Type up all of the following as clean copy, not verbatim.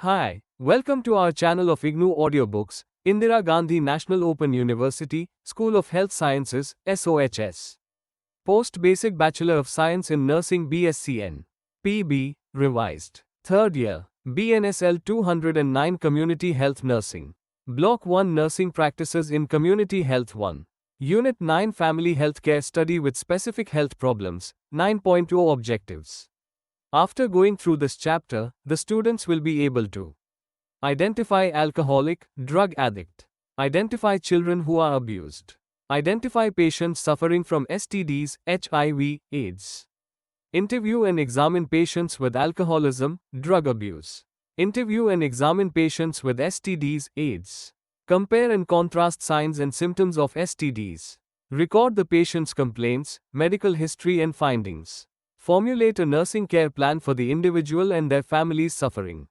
Hi, welcome to our channel of IGNOU Audiobooks, Indira Gandhi National Open University, School of Health Sciences, SOHS. Post-Basic Bachelor of Science in Nursing B.Sc.N. PB, revised. Third year, BNSL 209 Community Health Nursing. Block 1 Nursing Practices in Community Health 1. Unit-9 Family Healthcare Study with Specific Health Problems, 9.0 Objectives. After going through this chapter, the students will be able to identify alcoholic, drug addict, identify children who are abused, identify patients suffering from STDs, HIV, AIDS, interview and examine patients with alcoholism, drug abuse, interview and examine patients with STDs, AIDS, compare and contrast signs and symptoms of STDs, record the patient's complaints, medical history and findings. Formulate a nursing care plan for the individual and their families suffering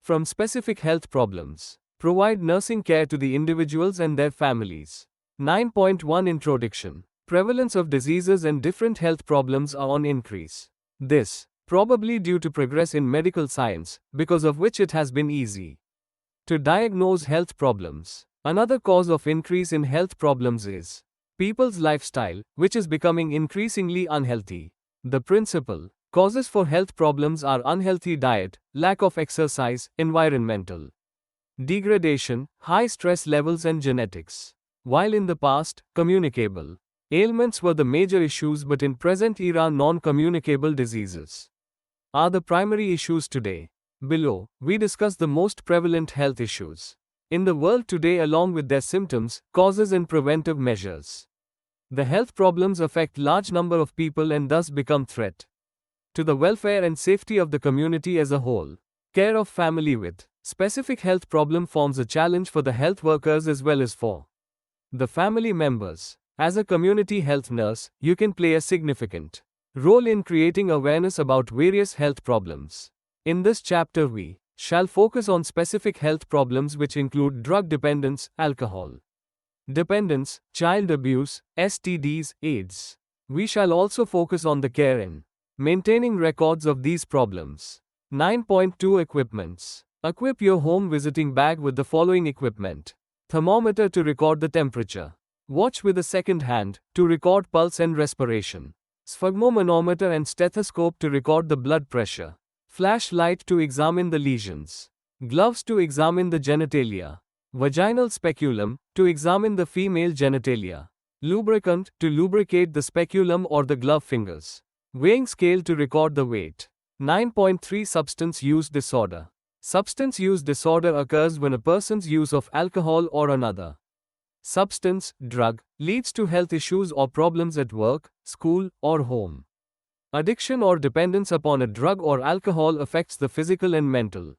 from specific health problems. Provide nursing care to the individuals and their families. 9.1 Introduction. Prevalence of diseases and different health problems are on increase. This, probably due to progress in medical science, because of which it has been easy to diagnose health problems. Another cause of increase in health problems is people's lifestyle, which is becoming increasingly unhealthy. The principal causes for health problems are unhealthy diet, lack of exercise, environmental degradation, high stress levels and genetics. While in the past, communicable ailments were the major issues, but in present era non-communicable diseases are the primary issues today. Below, we discuss the most prevalent health issues in the world today along with their symptoms, causes and preventive measures. The health problems affect large number of people and thus become threat to the welfare and safety of the community as a whole. Care of family with specific health problem forms a challenge for the health workers as well as for the family members. As a community health nurse, you can play a significant role in creating awareness about various health problems. In this chapter we shall focus on specific health problems which include drug dependence, alcohol dependence, child abuse, STDs, AIDS. We shall also focus on the care and maintaining records of these problems. 9.2 Equipments. Equip your home visiting bag with the following equipment. Thermometer to record the temperature. Watch with a second hand to record pulse and respiration. Sphygmomanometer and stethoscope to record the blood pressure. Flashlight to examine the lesions. Gloves to examine the genitalia. Vaginal speculum, to examine the female genitalia. Lubricant, to lubricate the speculum or the glove fingers. Weighing scale to record the weight. 9.3 Substance use disorder. Substance use disorder occurs when a person's use of alcohol or another substance, drug, leads to health issues or problems at work, school, or home. Addiction or dependence upon a drug or alcohol affects the physical and mental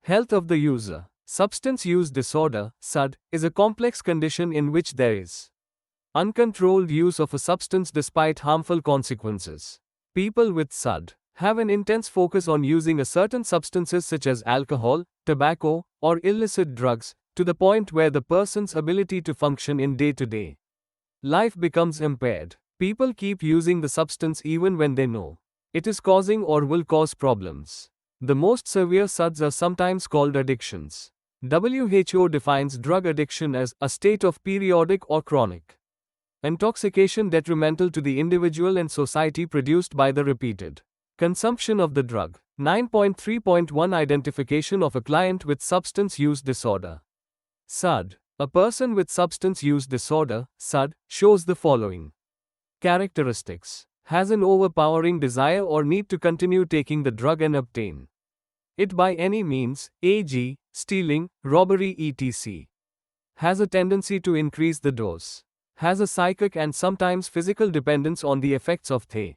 health of the user. Substance use disorder, SUD, is a complex condition in which there is uncontrolled use of a substance despite harmful consequences. People with SUD have an intense focus on using a certain substances such as alcohol, tobacco, or illicit drugs, to the point where the person's ability to function in day-to-day life becomes impaired. People keep using the substance even when they know it is causing or will cause problems. The most severe SUDs are sometimes called addictions. WHO defines drug addiction as a state of periodic or chronic intoxication detrimental to the individual and society produced by the repeated consumption of the drug. 9.3.1 Identification of a client with substance use disorder. SUD. A person with substance use disorder, SUD, shows the following characteristics. Has an overpowering desire or need to continue taking the drug and obtain it by any means, e.g., stealing, robbery etc. Has a tendency to increase the dose. Has a psychic and sometimes physical dependence on the effects of the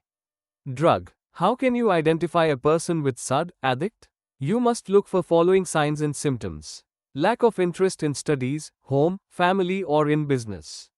drug. How can you identify a person with SUD, addict? You must look for following signs and symptoms. Lack of interest in studies, home, family or in business.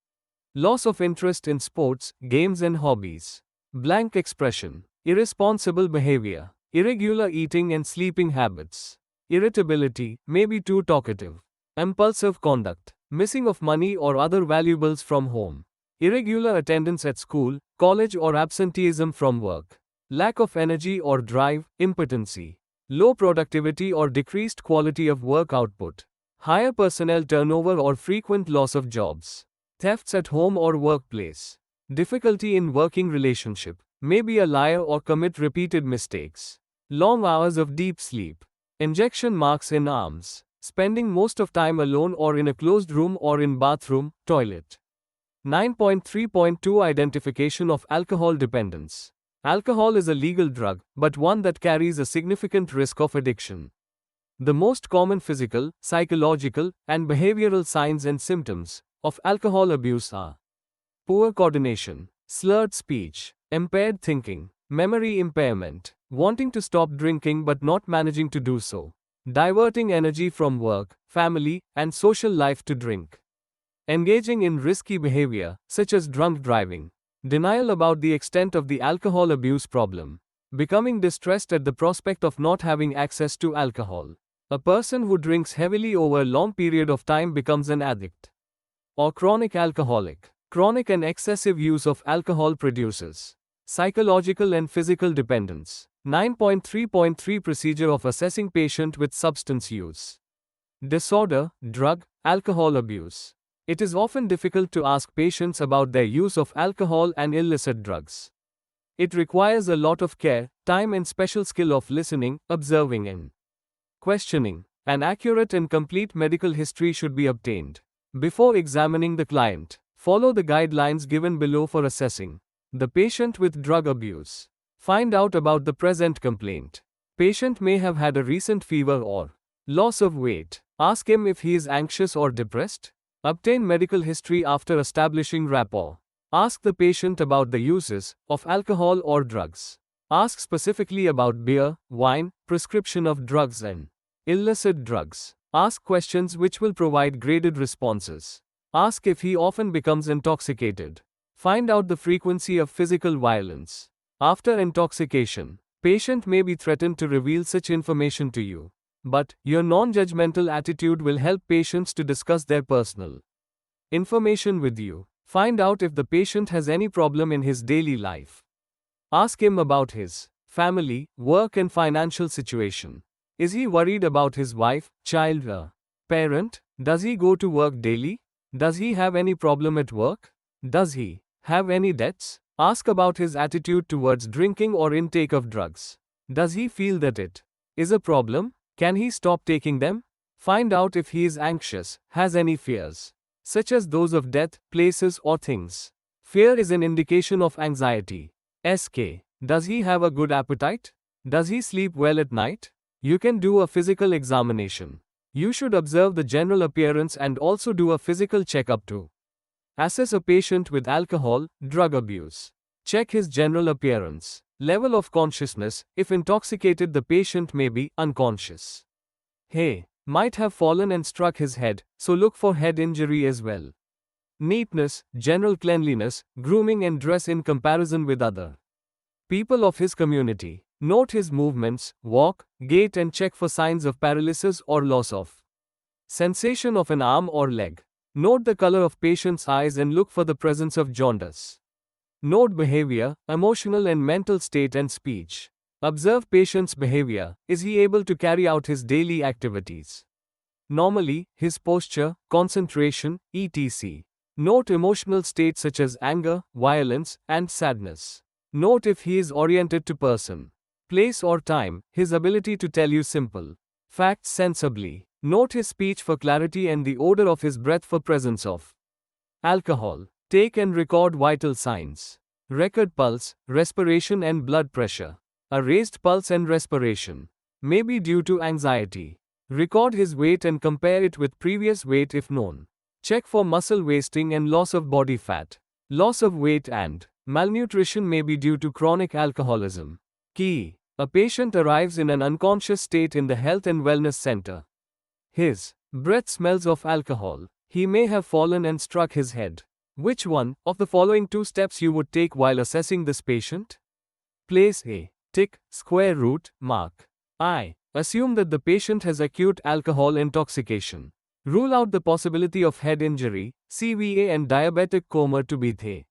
Loss of interest in sports, games and hobbies. Blank expression. Irresponsible behavior. Irregular eating and sleeping habits. Irritability, may be too talkative. Impulsive conduct. Missing of money or other valuables from home. Irregular attendance at school, college or absenteeism from work. Lack of energy or drive, impotency. low productivity or decreased quality of work output, higher personnel turnover or frequent loss of jobs, thefts at home or workplace, difficulty in working relationship, may be a liar or commit repeated mistakes, long hours of deep sleep, injection marks in arms, spending most of time alone or in a closed room or in bathroom, toilet. 9.3.2 Identification of alcohol dependence. Alcohol is a legal drug, but one that carries a significant risk of addiction. The most common physical, psychological, and behavioral signs and symptoms of alcohol abuse are poor coordination, slurred speech, impaired thinking, memory impairment, wanting to stop drinking but not managing to do so, diverting energy from work, family, and social life to drink, engaging in risky behavior, such as drunk driving, denial about the extent of the alcohol abuse problem, becoming distressed at the prospect of not having access to alcohol. A person who drinks heavily over a long period of time becomes an addict or chronic alcoholic. Chronic and excessive use of alcohol produces psychological and physical dependence. 9.3.3 Procedure of assessing patient with substance use disorder, drug, alcohol abuse. It is often difficult to ask patients about their use of alcohol and illicit drugs. It requires a lot of care, time, and special skill of listening, observing, and questioning. An accurate and complete medical history should be obtained before examining the client. Follow the guidelines given below for assessing the patient with drug abuse. Find out about the present complaint. Patient may have had a recent fever or loss of weight. Ask him if he is anxious or depressed. Obtain medical history after establishing rapport. Ask the patient about the uses of alcohol or drugs. Ask specifically about beer, wine, prescription of drugs, and illicit drugs. Ask questions which will provide graded responses. Ask if he often becomes intoxicated. Find out the frequency of physical violence. After intoxication, patient may be threatened to reveal such information to you. But your non-judgmental attitude will help patients to discuss their personal information with you. Find out if the patient has any problem in his daily life. Ask him about his family, work, and financial situation. Is he worried about his wife, child, or parent? Does he go to work daily? Does he have any problem at work? Does he have any debts? Ask about his attitude towards drinking or intake of drugs. Does he feel that it is a problem? Can he stop taking them? Find out if he is anxious, has any fears, such as those of death, places, or things. Fear is an indication of anxiety. SK. Does he have a good appetite? Does he sleep well at night? You can do a physical examination. You should observe the general appearance and also do a physical checkup to assess a patient with alcohol, drug abuse. Check his general appearance. Level of consciousness. If intoxicated, the patient may be unconscious. He might have fallen and struck his head, so look for head injury as well. Neatness, general cleanliness, grooming, and dress in comparison with other people of his community. Note his movements, walk, gait, and check for signs of paralysis or loss of sensation of an arm or leg. Note the color of patient's eyes and look for the presence of jaundice. Note behavior, emotional and mental state, and speech. Observe patient's behavior. Is he able to carry out his daily activities normally, his posture, concentration, etc. Note emotional states such as anger, violence, and sadness. Note if he is oriented to person, place, or time, his ability to tell you simple facts sensibly. Note his speech for clarity and the odor of his breath for presence of alcohol. Take and record vital signs. Record pulse, respiration, and blood pressure. A raised pulse and respiration may be due to anxiety. Record his weight and compare it with previous weight if known. Check for muscle wasting and loss of body fat. Loss of weight and malnutrition may be due to chronic alcoholism. Key: a patient arrives in an unconscious state in the Health and Wellness Center. His breath smells of alcohol. He may have fallen and struck his head. Which one of the following 2 steps you would take while assessing this patient? Place a tick, square root, mark. I. Assume that the patient has acute alcohol intoxication. Rule out the possibility of head injury, CVA, and diabetic coma to be the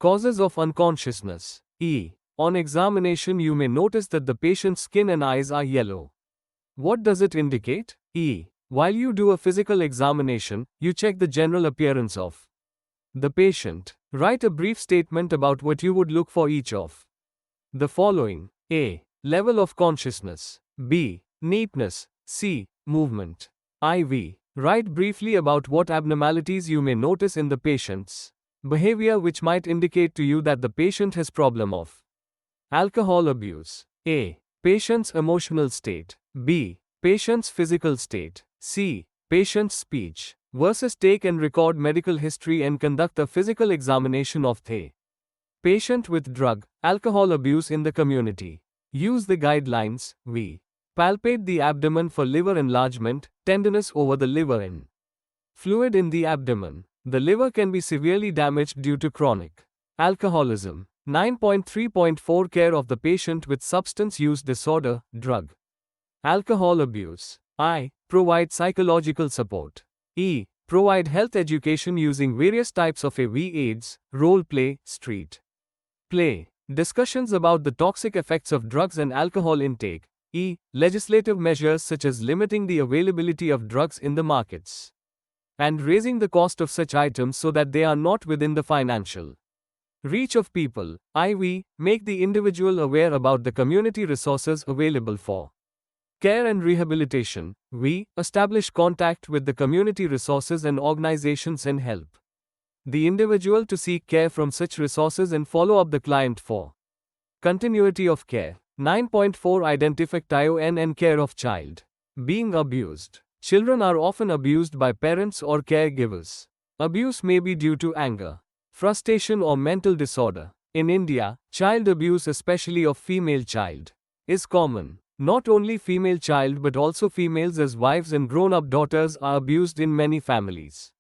causes of unconsciousness. E. On examination, you may notice that the patient's skin and eyes are yellow. What does it indicate? E. While you do a physical examination, you check the general appearance of the patient. Write a brief statement about what you would look for each of the following. A. Level of consciousness. B. Neatness. C. Movement. IV. Write briefly about what abnormalities you may notice in the patient's behavior which might indicate to you that the patient has problem of alcohol abuse. A. Patient's emotional state. B. Patient's physical state. C. Patient's speech. Versus take and record medical history and conduct a physical examination of the patient with drug, alcohol abuse in the community. Use the guidelines. V. Palpate the abdomen for liver enlargement, tenderness over the liver and fluid in the abdomen. The liver can be severely damaged due to chronic alcoholism. 9.3.4 Care of the patient with substance use disorder, drug, alcohol abuse. I. Provide psychological support. E. Provide health education using various types of AV/AIDS, role play, street play, discussions about the toxic effects of drugs and alcohol intake. E. Legislative measures such as limiting the availability of drugs in the markets and raising the cost of such items so that they are not within the financial reach of people. IV. Make the individual aware about the community resources available for care and rehabilitation. V. Establish contact with the community resources and organizations and help the individual to seek care from such resources and follow up the client for continuity of care. 9.4 Identify TION and care of child being abused. Children are often abused by parents or caregivers. Abuse may be due to anger, frustration or mental disorder. In India, child abuse, especially of female child, is common. Not only female child but also females as wives and grown-up daughters are abused in many families.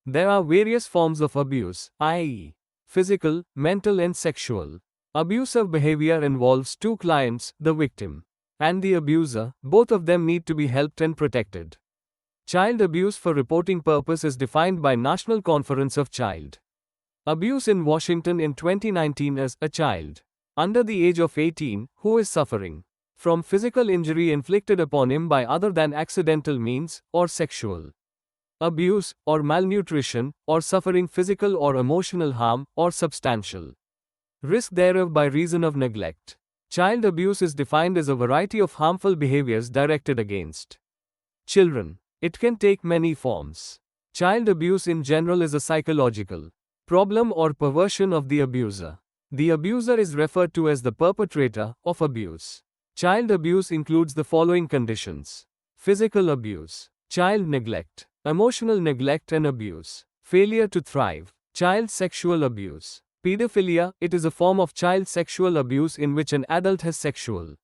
There are various forms of abuse, i.e., physical, mental and sexual. Abusive behavior involves two clients, the victim and the abuser. Both of them need to be helped and protected. Child abuse for reporting purpose is defined by National Conference of Child Abuse in Washington in 2019 as a child under the age of 18 who is suffering from physical injury inflicted upon him by other than accidental means, or sexual abuse, or malnutrition, or suffering physical or emotional harm, or substantial risk thereof by reason of neglect. Child abuse is defined as a variety of harmful behaviors directed against children. It can take many forms. Child abuse in general is a psychological problem or perversion of the abuser. The abuser is referred to as the perpetrator of abuse. Child abuse includes the following conditions: physical abuse, child neglect, emotional neglect and abuse, failure to thrive, child sexual abuse. Pedophilia, it is a form of child sexual abuse in which an adult has sexual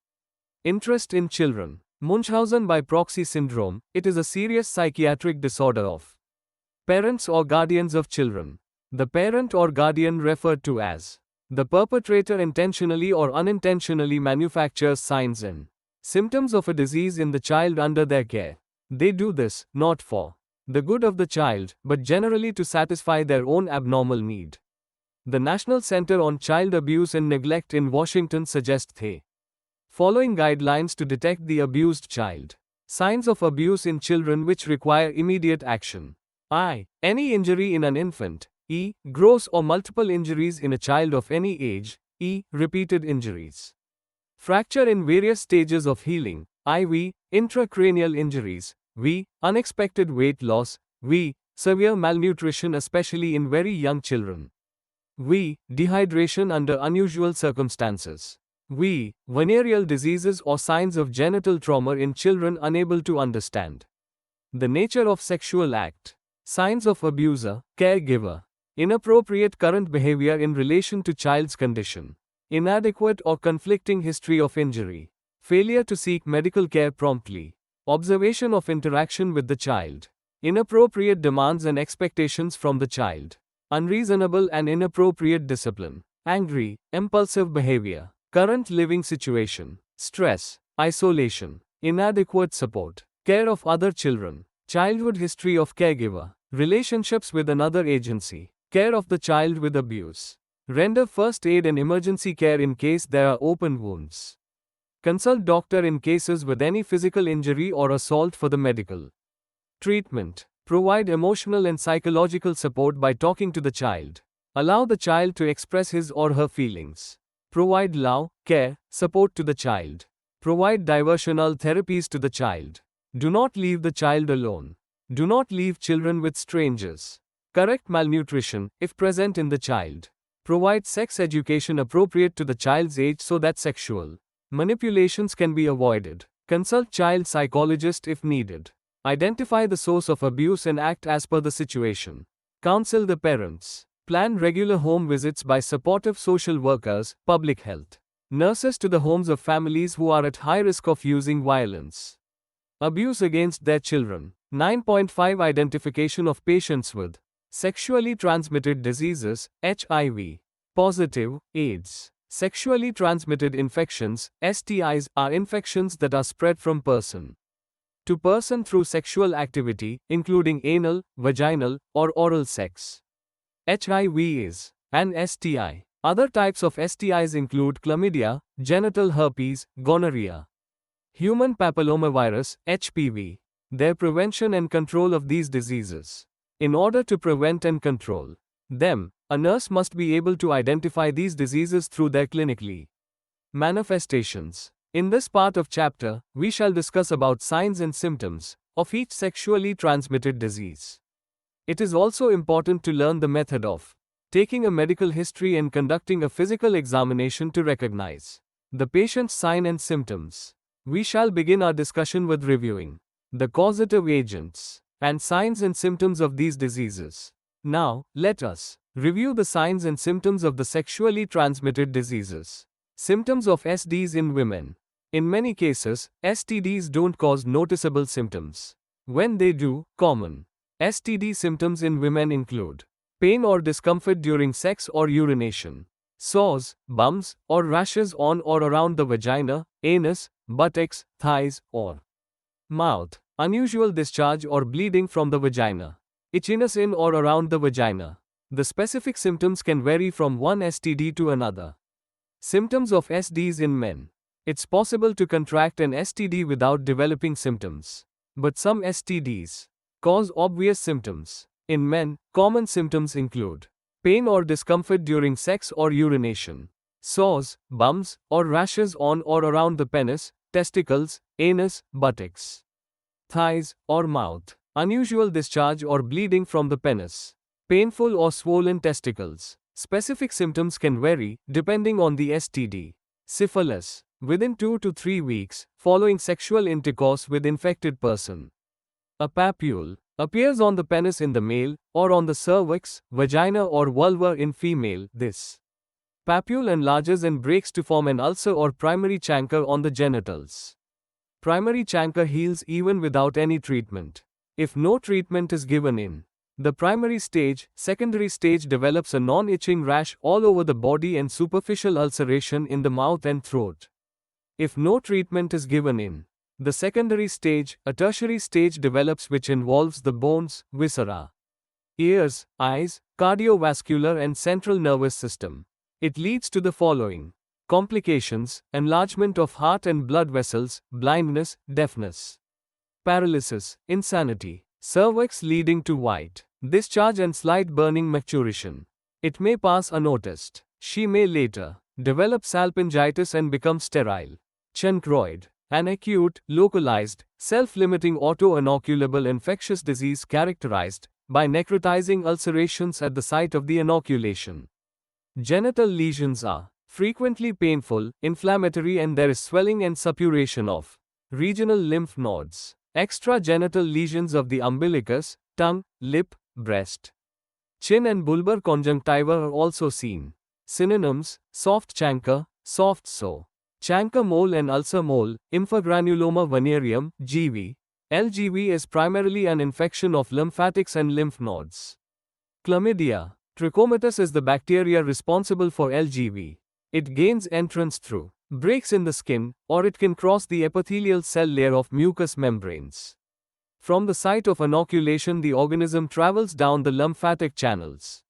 interest in children. Munchausen by proxy syndrome, it is a serious psychiatric disorder of parents or guardians of children. The parent or guardian referred to as the perpetrator intentionally or unintentionally manufactures signs and symptoms of a disease in the child under their care. They do this, not for the good of the child, but generally to satisfy their own abnormal need. The National Center on Child Abuse and Neglect in Washington suggests the following guidelines to detect the abused child. Signs of abuse in children which require immediate action. I. Any injury in an infant. E. Gross or multiple injuries in a child of any age. E. Repeated injuries. Fracture in various stages of healing. IV. Intracranial injuries. V. Unexpected weight loss. V. Severe malnutrition especially in very young children. V. Dehydration under unusual circumstances. V. Venereal diseases or signs of genital trauma in children unable to understand the nature of sexual act. Signs of abuser, caregiver. Inappropriate current behavior in relation to child's condition. Inadequate or conflicting history of injury. Failure to seek medical care promptly. Observation of interaction with the child. Inappropriate demands and expectations from the child. Unreasonable and inappropriate discipline. Angry, impulsive behavior. Current living situation. Stress, isolation. Inadequate support. Care of other children. Childhood history of caregiver. Relationships with another agency. Care of the child with abuse. Render first aid and emergency care in case there are open wounds. Consult doctor in cases with any physical injury or assault for the medical treatment. Provide emotional and psychological support by talking to the child. Allow the child to express his or her feelings. Provide love, care, support to the child. Provide diversional therapies to the child. Do not leave the child alone. Do not leave children with strangers. Correct malnutrition, if present in the child. Provide sex education appropriate to the child's age so that sexual manipulations can be avoided. Consult child psychologist if needed. Identify the source of abuse and act as per the situation. Counsel the parents. Plan regular home visits by supportive social workers, public health nurses to the homes of families who are at high risk of using violence, abuse against their children. 9.5 Identification of patients with sexually transmitted diseases, HIV, positive, AIDS. Sexually transmitted infections, STIs, are infections that are spread from person to person through sexual activity, including anal, vaginal, or oral sex. HIV is an STI. Other types of STIs include chlamydia, genital herpes, gonorrhea, human papillomavirus, HPV. Their prevention and control of these diseases. In order to prevent and control them, a nurse must be able to identify these diseases through their clinically manifestations. In this part of chapter, we shall discuss about signs and symptoms of each sexually transmitted disease. It is also important to learn the method of taking a medical history and conducting a physical examination to recognize the patient's sign and symptoms. We shall begin our discussion with reviewing the causative agents and signs and symptoms of these diseases. Now, let us review the signs and symptoms of the sexually transmitted diseases. Symptoms of STDs in women. In many cases, STDs don't cause noticeable symptoms. When they do, common STD symptoms in women include pain or discomfort during sex or urination, sores, bumps, or rashes on or around the vagina, anus, buttocks, thighs, or mouth, unusual discharge or bleeding from the vagina, itchiness in or around the vagina. The specific symptoms can vary from one STD to another. Symptoms of STDs in men. It's possible to contract an STD without developing symptoms, but some STDs cause obvious symptoms. In men, common symptoms include pain or discomfort during sex or urination, sores, bumps, or rashes on or around the penis, testicles, anus, buttocks, thighs, or mouth, unusual discharge or bleeding from the penis, painful or swollen testicles. Specific symptoms can vary depending on the STD. Syphilis, within 2 to 3 weeks following sexual intercourse with infected person. A papule appears on the penis in the male, or on the cervix, vagina or vulva in female. This papule enlarges and breaks to form an ulcer or primary chancre on the genitals. Primary chancre heals even without any treatment. If no treatment is given in the primary stage, secondary stage develops a non-itching rash all over the body and superficial ulceration in the mouth and throat. If no treatment is given in the secondary stage, a tertiary stage develops which involves the bones, viscera, ears, eyes, cardiovascular and central nervous system. It leads to the following complications: enlargement of heart and blood vessels, blindness, deafness, paralysis, insanity, cervix leading to white discharge and slight burning maturation. It may pass unnoticed. She may later develop salpingitis and become sterile. Chancroid, an acute, localized, self-limiting auto-inoculable infectious disease characterized by necrotizing ulcerations at the site of the inoculation. Genital lesions are frequently painful, inflammatory, and there is swelling and suppuration of regional lymph nodes. Extragenital lesions of the umbilicus, tongue, lip, breast, chin and bulbar conjunctiva are also seen. Synonyms: soft chancre, soft sore, chancre mole and ulcer mole, infragranuloma venereum, GV. LGV is primarily an infection of lymphatics and lymph nodes. Chlamydia. Trichomonas is the bacteria responsible for LGV. It gains entrance through breaks in the skin, or it can cross the epithelial cell layer of mucous membranes. From the site of inoculation, the organism travels down the lymphatic channels.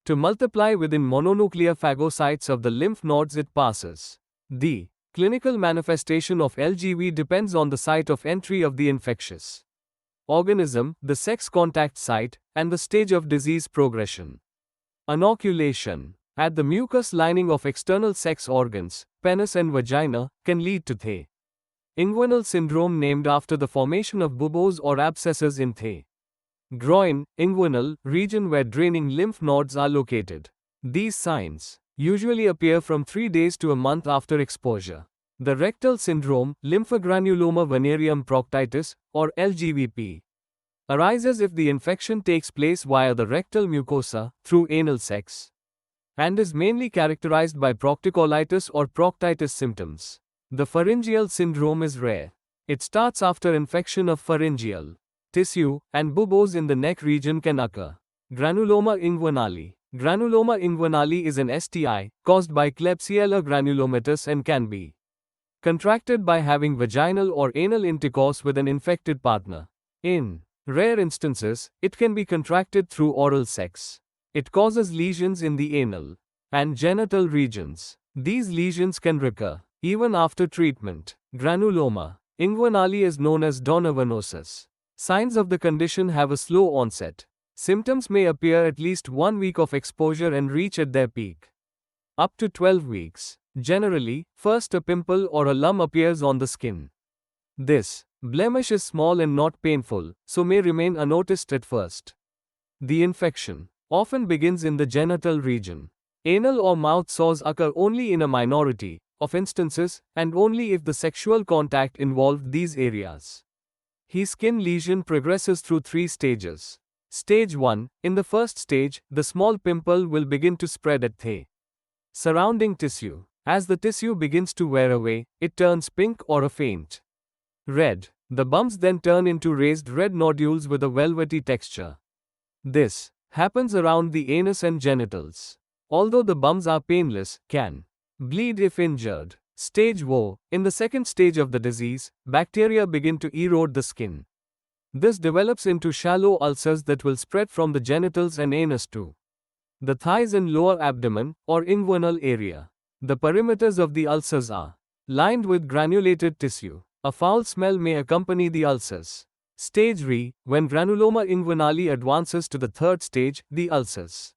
To multiply within mononuclear phagocytes of the lymph nodes it passes the Clinical manifestation of LGV depends on the site of entry of the infectious organism, the sex contact site, and the stage of disease progression. Inoculation at the mucous lining of external sex organs, penis and vagina, can lead to the inguinal syndrome, named after the formation of buboes or abscesses in the groin, inguinal region where draining lymph nodes are located. These signs usually appear from 3 days to a month after exposure. The rectal syndrome, lymphogranuloma venereum proctitis, or LGVP, arises if the infection takes place via the rectal mucosa, through anal sex, and is mainly characterized by procticolitis or proctitis symptoms. The pharyngeal syndrome is rare. It starts after infection of pharyngeal tissue, and buboes in the neck region can occur. Granuloma inguinale. Granuloma inguinale is an STI caused by Klebsiella granulomatous and can be contracted by having vaginal or anal intercourse with an infected partner. In rare instances, it can be contracted through oral sex. It causes lesions in the anal and genital regions. These lesions can recur even after treatment. Granuloma inguinale is known as donovanosis. Signs of the condition have a slow onset. Symptoms may appear at least 1 week of exposure and reach at their peak up to 12 weeks. Generally, first a pimple or a lump appears on the skin. This blemish is small and not painful, so may remain unnoticed at first. The infection often begins in the genital region. Anal or mouth sores occur only in a minority of instances, and only if the sexual contact involved these areas. The skin lesion progresses through 3 stages. Stage 1. In the first stage, the small pimple will begin to spread at the surrounding tissue. As the tissue begins to wear away, it turns pink or a faint red. The bumps then turn into raised red nodules with a velvety texture. This happens around the anus and genitals. Although the bumps are painless, can bleed if injured. Stage 2. In the second stage of the disease, bacteria begin to erode the skin. This develops into shallow ulcers that will spread from the genitals and anus to the thighs and lower abdomen, or inguinal area. The perimeters of the ulcers are lined with granulated tissue. A foul smell may accompany the ulcers. Stage 3. When granuloma inguinale advances to the third stage, the ulcers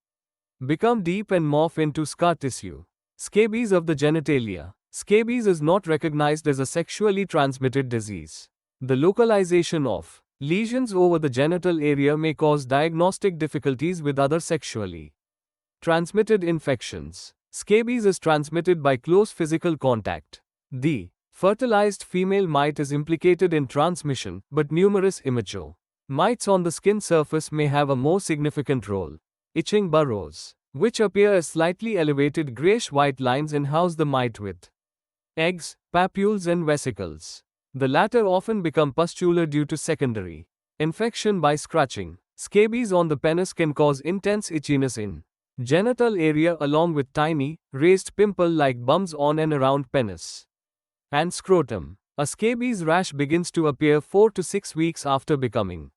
become deep and morph into scar tissue. Scabies of the genitalia. Scabies is not recognized as a sexually transmitted disease. The localization of lesions over the genital area may cause diagnostic difficulties with other sexually transmitted infections. Scabies is transmitted by close physical contact. The fertilized female mite is implicated in transmission, but numerous immature mites on the skin surface may have a more significant role. Itching burrows, which appear as slightly elevated grayish-white lines and house the mite with eggs, papules and vesicles. The latter often become pustular due to secondary infection by scratching. Scabies on the penis can cause intense itchiness in genital area, along with tiny, raised pimple-like bumps on and around penis and scrotum. A scabies rash begins to appear 4 to 6 weeks after becoming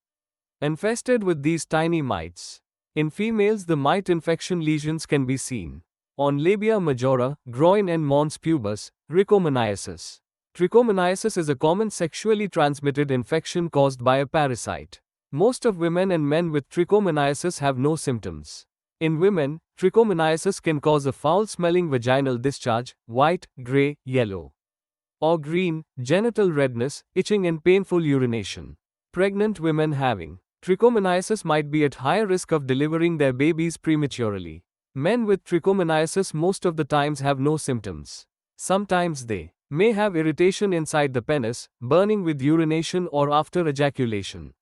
infested with these tiny mites. In females, the mite infection lesions can be seen on labia majora, groin and mons pubis. Trichomoniasis. Trichomoniasis is a common sexually transmitted infection caused by a parasite. Most of women and men with trichomoniasis have no symptoms. In women, trichomoniasis can cause a foul-smelling vaginal discharge, white, gray, yellow, or green, genital redness, itching and painful urination. Pregnant women having trichomoniasis might be at higher risk of delivering their babies prematurely. Men with trichomoniasis most of the times have no symptoms. Sometimes they may have irritation inside the penis, burning with urination or after ejaculation,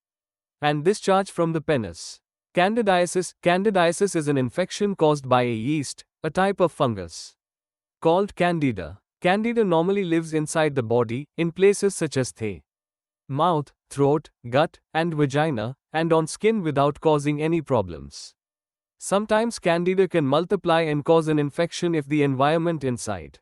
and discharge from the penis. Candidiasis. Candidiasis is an infection caused by a yeast, a type of fungus called Candida. Candida normally lives inside the body, in places such as the mouth, throat, gut, and vagina, and on skin without causing any problems. Sometimes Candida can multiply and cause an infection if the environment inside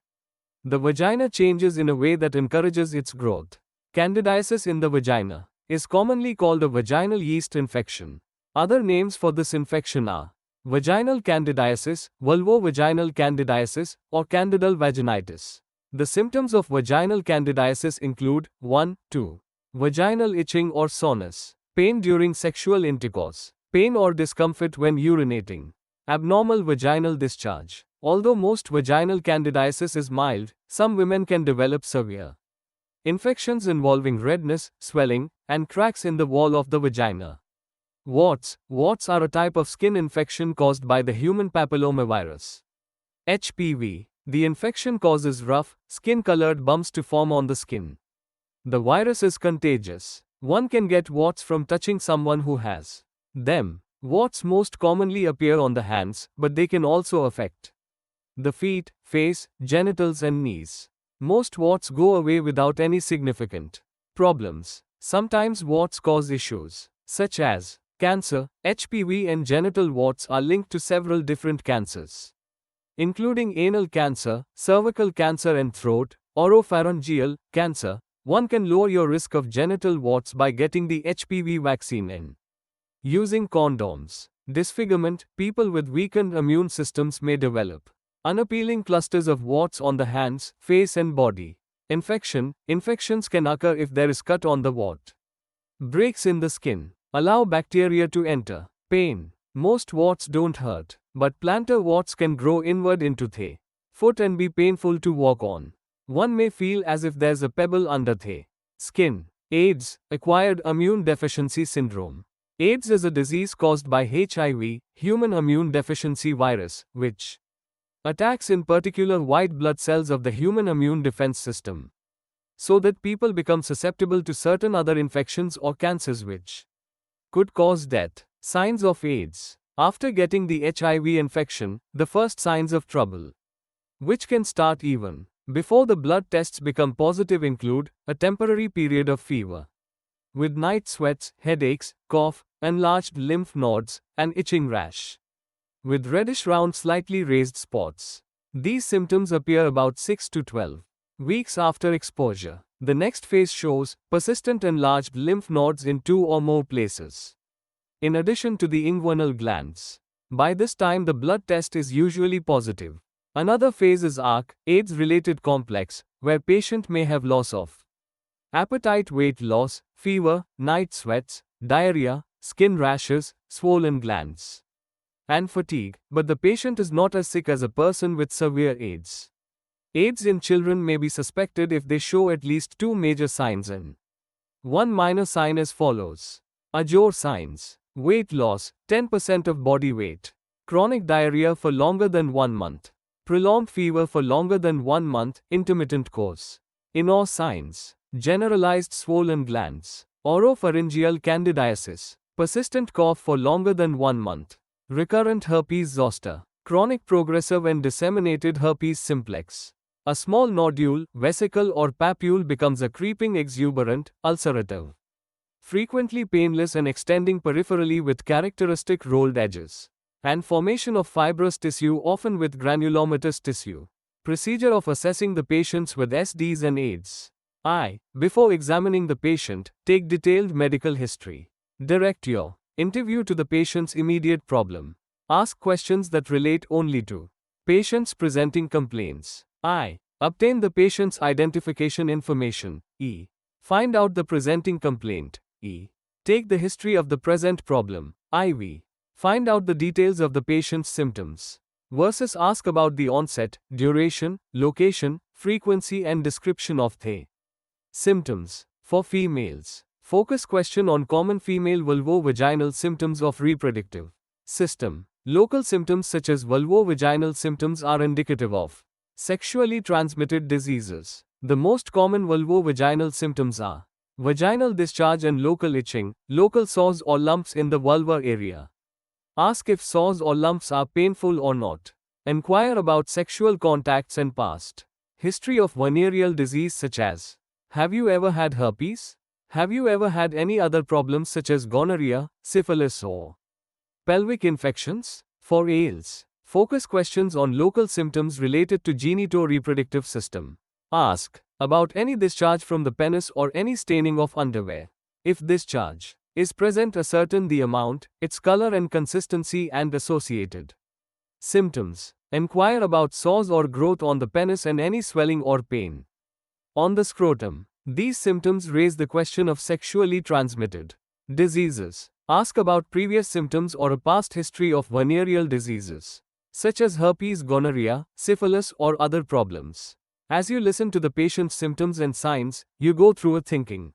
the vagina changes in a way that encourages its growth. Candidiasis in the vagina is commonly called a vaginal yeast infection. Other names for this infection are vaginal candidiasis, vulvovaginal candidiasis, or candidal vaginitis. The symptoms of vaginal candidiasis include 1, 2. Vaginal itching or soreness, pain during sexual intercourse, pain or discomfort when urinating, abnormal vaginal discharge. Although most vaginal candidiasis is mild, some women can develop severe infections involving redness, swelling, and cracks in the wall of the vagina. Warts. Warts are a type of skin infection caused by the human papillomavirus. HPV. The infection causes rough, skin-colored bumps to form on the skin. The virus is contagious. One can get warts from touching someone who has them. Warts most commonly appear on the hands, but they can also affect the feet, face, genitals, and knees. Most warts go away without any significant problems. Sometimes warts cause issues, such as cancer. HPV and genital warts are linked to several different cancers, including anal cancer, cervical cancer, and throat, oropharyngeal cancer. One can lower your risk of genital warts by getting the HPV vaccine and using condoms. Disfigurement. People with weakened immune systems may develop unappealing clusters of warts on the hands, face, and body. Infection. Infections can occur if there is cut on the wart. Breaks in the skin allow bacteria to enter. Pain. Most warts don't hurt, but plantar warts can grow inward into the foot and be painful to walk on. One may feel as if there's a pebble under the skin. AIDS. Acquired immune deficiency syndrome. AIDS is a disease caused by HIV, human immune deficiency virus, which attacks in particular white blood cells of the human immune defense system, so that people become susceptible to certain other infections or cancers which could cause death. Signs of AIDS. After getting the HIV infection, the first signs of trouble, which can start even before the blood tests become positive, include a temporary period of fever, with night sweats, headaches, cough, enlarged lymph nodes, and itching rash, with reddish round slightly raised spots. These symptoms appear about 6 to 12 weeks after exposure. The next phase shows persistent enlarged lymph nodes in 2 or more places, in addition to the inguinal glands. By this time the blood test is usually positive. Another phase is ARC, AIDS-related complex, where patient may have loss of appetite, weight loss, fever, night sweats, diarrhea, skin rashes, swollen glands, and fatigue, but the patient is not as sick as a person with severe AIDS. AIDS in children may be suspected if they show at least 2 major signs and 1 minor sign as follows. Ajor signs. Weight loss, 10% of body weight. Chronic diarrhea for longer than 1 month. Prolonged fever for longer than 1 month, intermittent course. IGNOU signs. Generalized swollen glands. Oropharyngeal candidiasis. Persistent cough for longer than 1 month. Recurrent herpes zoster. Chronic progressive and disseminated herpes simplex. A small nodule, vesicle, or papule becomes a creeping exuberant, ulcerative, frequently painless and extending peripherally with characteristic rolled edges, and formation of fibrous tissue, often with granulomatous tissue. Procedure of assessing the patients with SDs and AIDS. Before examining the patient, take detailed medical history. Direct your interview to the patient's immediate problem. Ask questions that relate only to patients presenting complaints. Obtain the patient's identification information. Find out the presenting complaint. Take the history of the present problem. Find out the details of the patient's symptoms. Versus ask about the onset, duration, location, frequency, and description of the symptoms. For females, focus question on common female vulvovaginal symptoms of reproductive system. Local symptoms such as vulvovaginal symptoms are indicative of sexually transmitted diseases. The most common vulvovaginal symptoms are vaginal discharge and local itching, local sores or lumps in the vulvar area. Ask if sores or lumps are painful or not. Inquire about sexual contacts and past history of venereal disease such as have you ever had herpes? Have you ever had any other problems such as gonorrhea, syphilis, or pelvic infections? For ALS, focus questions on local symptoms related to genito-reproductive system. Ask about any discharge from the penis or any staining of underwear. If discharge is present, ascertain the amount, its color and consistency, and associated symptoms. Enquire about sores or growth on the penis and any swelling or pain on the scrotum. These symptoms raise the question of sexually transmitted diseases. Ask about previous symptoms or a past history of venereal diseases, such as herpes, gonorrhea, syphilis, or other problems. As you listen to the patient's symptoms and signs, you go through a thinking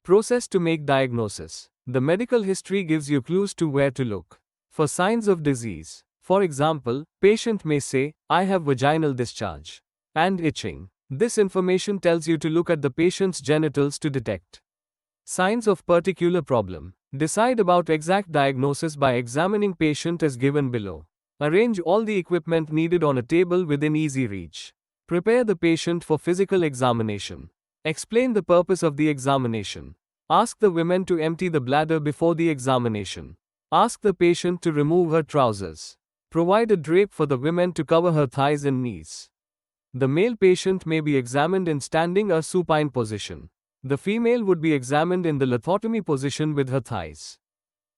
process to make diagnosis. The medical history gives you clues to where to look for signs of disease. For example, patient may say, I have vaginal discharge and itching. This information tells you to look at the patient's genitals to detect signs of particular problem. Decide about exact diagnosis by examining patient as given below. Arrange all the equipment needed on a table within easy reach. Prepare the patient for physical examination. Explain the purpose of the examination. Ask the women to empty the bladder before the examination. Ask the patient to remove her trousers. Provide a drape for the women to cover her thighs and knees. The male patient may be examined in standing or supine position. The female would be examined in the lithotomy position with her thighs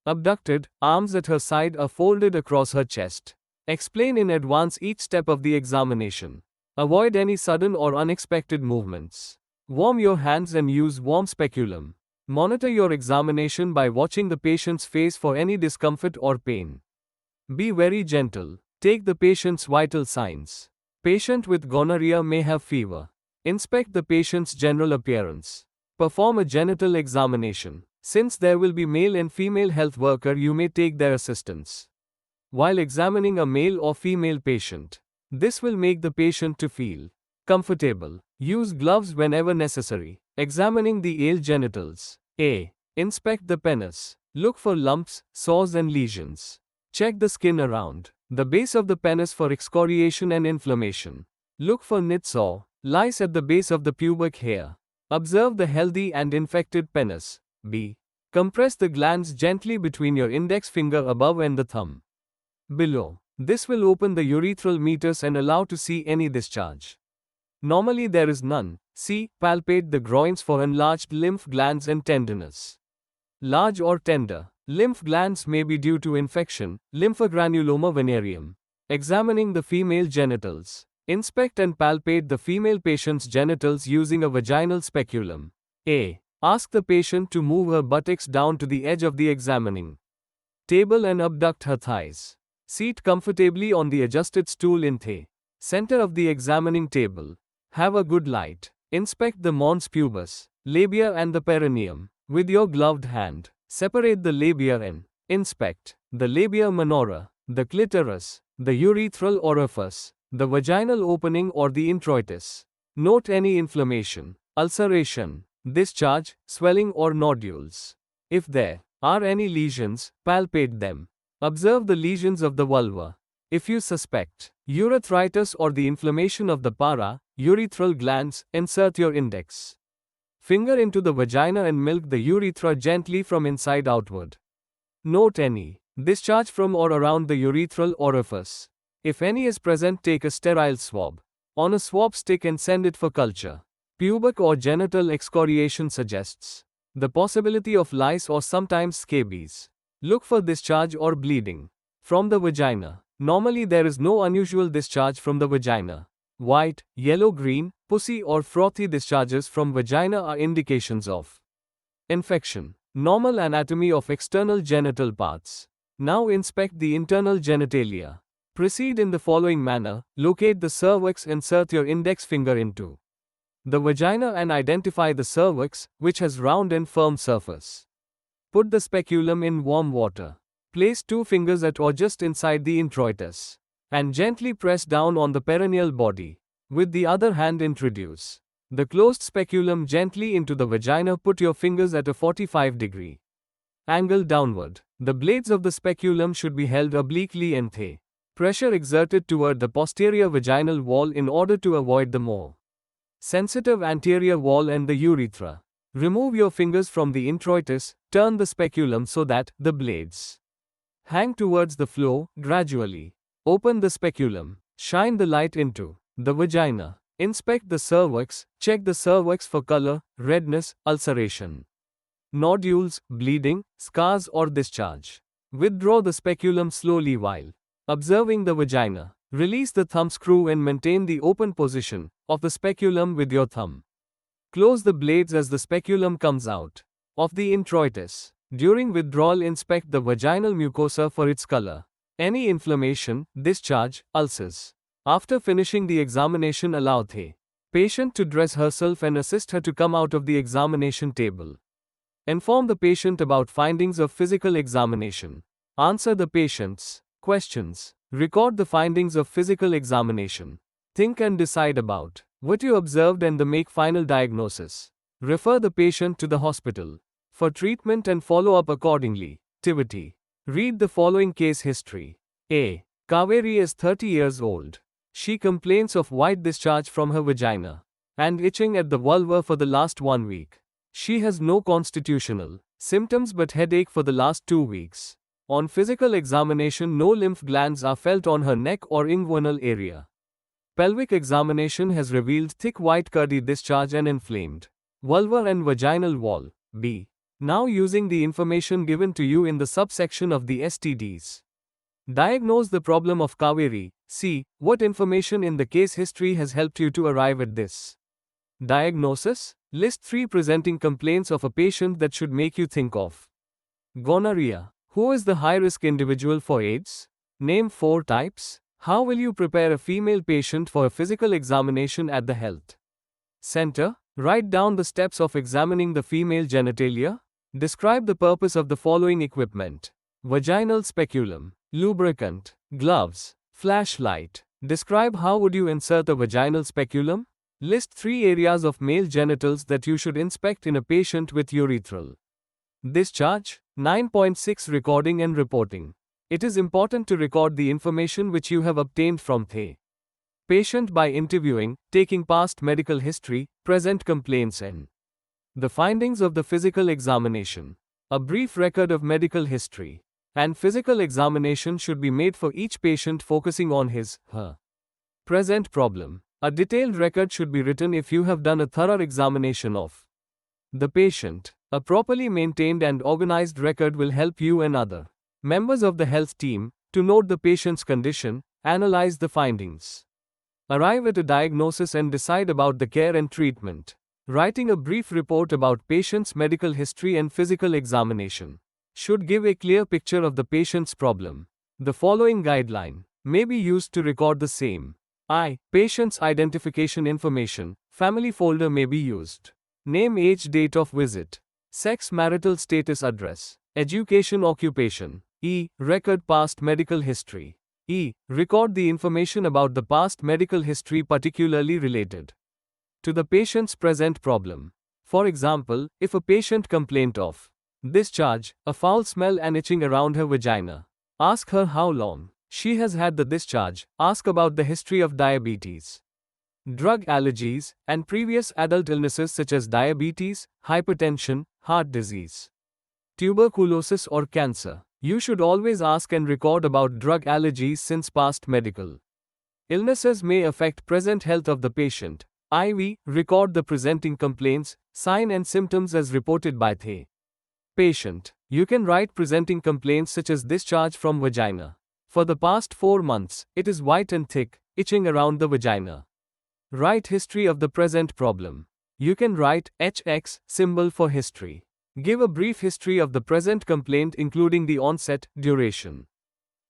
abducted, arms at her side are folded across her chest. Explain in advance each step of the examination. Avoid any sudden or unexpected movements. Warm your hands and use warm speculum. Monitor your examination by watching the patient's face for any discomfort or pain. Be very gentle. Take the patient's vital signs. Patient with gonorrhea may have fever. Inspect the patient's general appearance. Perform a genital examination. Since there will be male and female health worker, you may take their assistance while examining a male or female patient. This will make the patient to feel comfortable. Use gloves whenever necessary. Examining the ale genitals. A. Inspect the penis. Look for lumps, sores and lesions. Check the skin around the base of the penis for excoriation and inflammation. Look for nits or lice at the base of the pubic hair. Observe the healthy and infected penis. B. Compress the glands gently between your index finger above and the thumb below. This will open the urethral meatus and allow to see any discharge. Normally there is none. C. Palpate the groins for enlarged lymph glands and tenderness. Large or tender lymph glands may be due to infection, lymphogranuloma venereum. Examining the female genitals. Inspect and palpate the female patient's genitals using a vaginal speculum. A. Ask the patient to move her buttocks down to the edge of the examining table and abduct her thighs. Seat comfortably on the adjusted stool in the center of the examining table. Have a good light. Inspect the mons pubis, labia and the perineum. With your gloved hand, separate the labia and inspect the labia minora, the clitoris, the urethral orifice, the vaginal opening or the introitus. Note any inflammation, ulceration, discharge, swelling or nodules. If there are any lesions, palpate them. Observe the lesions of the vulva. If you suspect urethritis or the inflammation of the para, urethral glands, insert your index finger into the vagina and milk the urethra gently from inside outward. Note any discharge from or around the urethral orifice. If any is present, take a sterile swab on a swab stick and send it for culture. Pubic or genital excoriation suggests the possibility of lice or sometimes scabies. Look for discharge or bleeding from the vagina. Normally there is no unusual discharge from the vagina. White, yellow-green, pussy or frothy discharges from vagina are indications of infection. Normal anatomy of external genital parts. Now inspect the internal genitalia. Proceed in the following manner. Locate the cervix, insert your index finger into the vagina and identify the cervix, which has round and firm surface. Put the speculum in warm water. Place 2 fingers at or just inside the introitus and gently press down on the perineal body. With the other hand introduce the closed speculum gently into the vagina. Put your fingers at a 45-degree angle downward. The blades of the speculum should be held obliquely and the pressure exerted toward the posterior vaginal wall in order to avoid the more sensitive anterior wall and the urethra. Remove your fingers from the introitus, turn the speculum so that the blades hang towards the floor. Gradually open the speculum, shine the light into the vagina. Inspect the cervix, check the cervix for color, redness, ulceration, nodules, bleeding, scars or discharge. Withdraw the speculum slowly while observing the vagina. Release the thumb screw and maintain the open position of the speculum with your thumb. Close the blades as the speculum comes out of the introitus. During withdrawal, inspect the vaginal mucosa for its color, any inflammation, discharge, ulcers. After finishing the examination, allow the patient to dress herself and assist her to come out of the examination table. Inform the patient about findings of physical examination. Answer the patient's questions. Record the findings of physical examination. Think and decide about what you observed and make final diagnosis. Refer the patient to the hospital for treatment and follow up accordingly. Activity. Read the following case history. A. Kaveri is 30 years old. She complains of white discharge from her vagina and itching at the vulva for the last 1 week. She has no constitutional symptoms but headache for the last 2 weeks. On physical examination, no lymph glands are felt on her neck or inguinal area. Pelvic examination has revealed thick white curdy discharge and inflamed vulvar and vaginal wall. B. Now, using the information given to you in the subsection of the STDs, diagnose the problem of Kaveri. C. What information in the case history has helped you to arrive at this diagnosis? List 3 presenting complaints of a patient that should make you think of gonorrhea. Who is the high-risk individual for AIDS? Name 4 types. How will you prepare a female patient for a physical examination at the health center? Write down the steps of examining the female genitalia. Describe the purpose of the following equipment: vaginal speculum, lubricant, gloves, flashlight. Describe how would you insert a vaginal speculum. List 3 areas of male genitals that you should inspect in a patient with urethral discharge. 9.6 Recording and reporting. It is important to record the information which you have obtained from the patient by interviewing, taking past medical history, present complaints and the findings of the physical examination. A brief record of medical history and physical examination should be made for each patient, focusing on his/her present problem. A detailed record should be written if you have done a thorough examination of the patient. A properly maintained and organized record will help you and other members of the health team to note the patient's condition, analyze the findings, arrive at a diagnosis and decide about the care and treatment. Writing a brief report about patient's medical history and physical examination should give a clear picture of the patient's problem. The following guideline may be used to record the same. Patient's identification information. Family folder may be used. Name, age, date of visit, sex, marital status, address, education, occupation. Record past medical history. Record the information about the past medical history particularly related to the patient's present problem. For example, if a patient complained of discharge, a foul smell and itching around her vagina, ask her how long she has had the discharge. Ask about the history of diabetes, drug allergies, and previous adult illnesses such as diabetes, hypertension, heart disease, tuberculosis or cancer. You should always ask and record about drug allergies since past medical illnesses may affect present health of the patient. Record the presenting complaints, sign and symptoms as reported by the patient. You can write presenting complaints such as discharge from vagina. For the past 4 months, it is white and thick, itching around the vagina. Write history of the present problem. You can write HX symbol for history. Give a brief history of the present complaint including the onset, duration,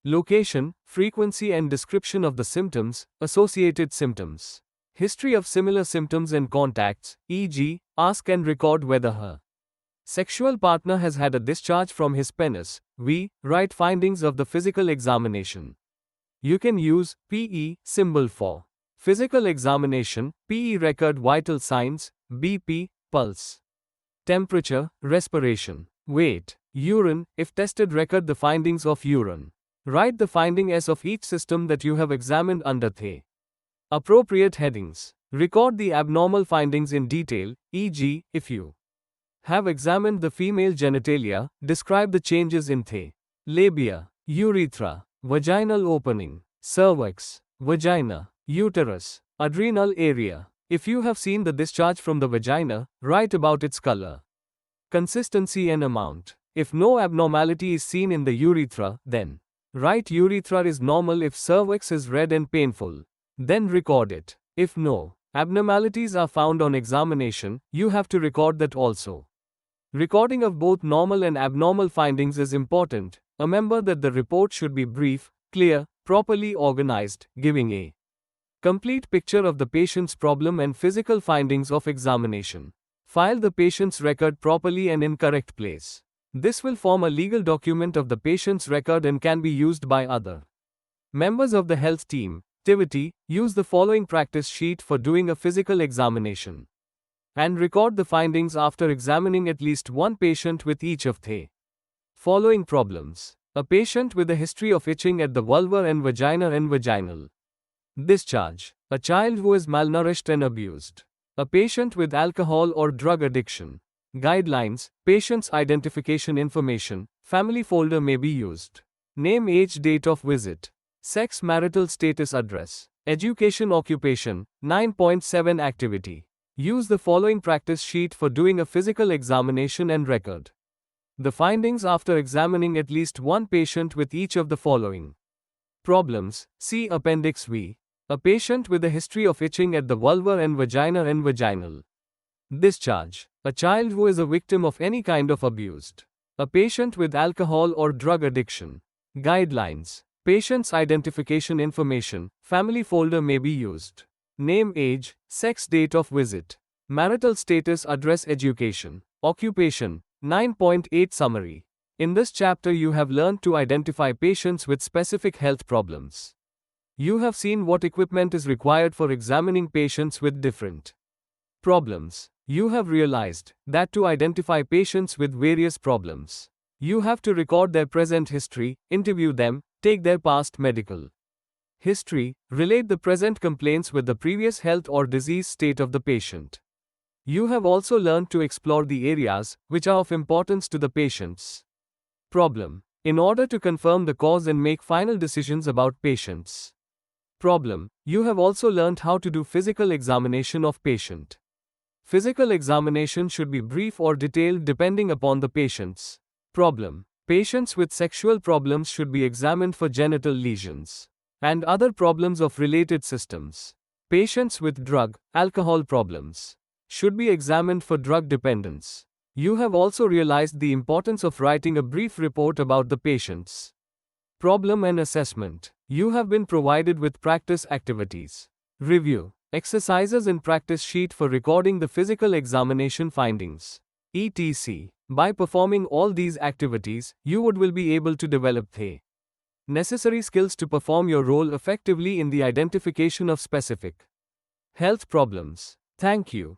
location, frequency and description of the symptoms, associated symptoms. History of similar symptoms and contacts, e.g., ask and record whether her sexual partner has had a discharge from his penis. Write findings of the physical examination. You can use PE symbol for physical examination, PE record vital signs, BP, pulse, temperature, respiration, weight, urine. If tested, record the findings of urine. Write the finding S of each system that you have examined under the appropriate headings. Record the abnormal findings in detail, e.g., if you have examined the female genitalia, describe the changes in the labia, urethra, vaginal opening, cervix, vagina, uterus, adrenal area. If you have seen the discharge from the vagina, write about its color, consistency and amount. If no abnormality is seen in the urethra, then Right urethra is normal if cervix is red and painful. Then record it. If no abnormalities are found on examination, you have to record that also. Recording of both normal and abnormal findings is important. Remember that the report should be brief, clear, properly organized, giving a complete picture of the patient's problem and physical findings of examination. File the patient's record properly and in correct place. This will form a legal document of the patient's record and can be used by other members of the health team. Activity: use the following practice sheet for doing a physical examination and record the findings after examining at least one patient with each of the following problems. A patient with a history of itching at the vulva and vagina and vaginal discharge. A child who is malnourished and abused. A patient with alcohol or drug addiction. Guidelines: patient's identification information, family folder may be used. Name, age, date of visit. Sex, marital status, address. Education, occupation. 9.7 Activity: use the following practice sheet for doing a physical examination and record the findings after examining at least one patient with each of the following problems. See Appendix V. A patient with a history of itching at the vulva and vagina and vaginal discharge. A child who is a victim of any kind of abuse. A patient with alcohol or drug addiction. Guidelines: patient's identification information, family folder may be used. Name, age, sex, date of visit. Marital status, address, education, occupation. 9.8 Summary. In this chapter you have learned to identify patients with specific health problems. You have seen what equipment is required for examining patients with different problems. You have realized that to identify patients with various problems, you have to record their present history, interview them, take their past medical history, relate the present complaints with the previous health or disease state of the patient. You have also learned to explore the areas which are of importance to the patient's problem, in order to confirm the cause and make final decisions about patient's problem. You have also learned how to do physical examination of patient. Physical examination should be brief or detailed depending upon the patient's problem. Patients with sexual problems should be examined for genital lesions and other problems of related systems. Patients with drug, alcohol problems should be examined for drug dependence. You have also realized the importance of writing a brief report about the patient's problem and assessment. You have been provided with practice activities. Review. Exercises and practice sheet for recording the physical examination findings. etc. By performing all these activities, you will be able to develop the necessary skills to perform your role effectively in the identification of specific health problems. Thank you.